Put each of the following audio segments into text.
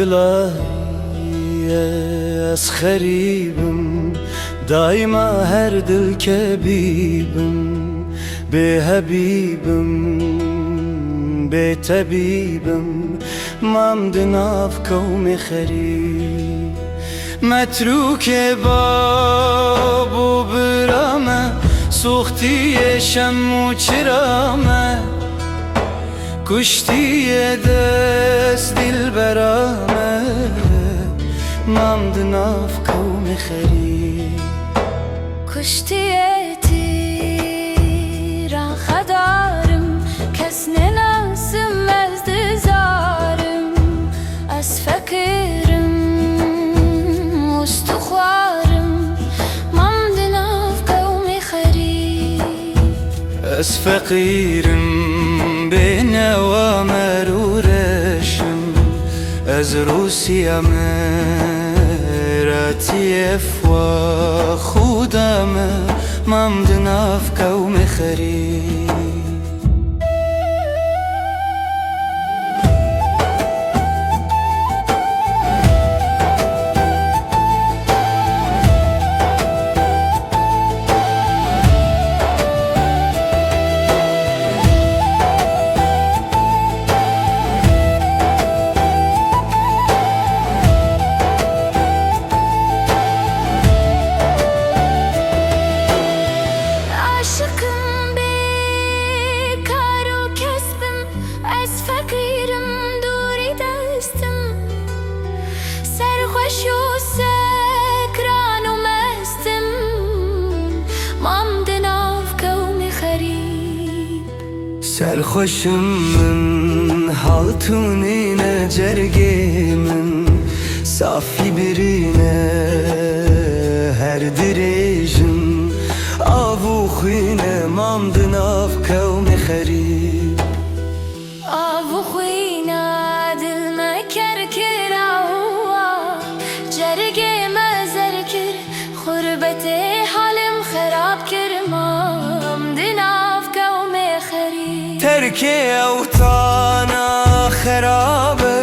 İlahi ez xeribim, daima her dil kebibim. Be habibim, be tabibim, mamdin av kavmi xerib. متروک بابو برامه، سوختی شم و چرامه، کشتی دست دل برامه، ممد ناف کوم خری. کشتی تیران خدارم، کس نناسم از دزارم، از فکرم از فقیرم به نوامر و رشم، از روسیه مراتیف و خودم، ممد ناف قوم خری. سرخوشم من hatunine cergemin, safi birine her direjim, avu khine mamdin av kavmi kharib. Avu khina dil me kerkira hua, cerge me zerkir, khurbete halim kharab kir, mamdin av kavmi kharib. Terke avtana kharabe,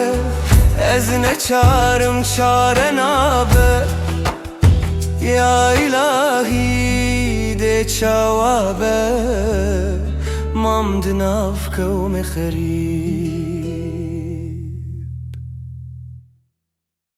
ez ne çarım çare nabe. Ya ilahi de çavabe, mamd nav kavmi kharib.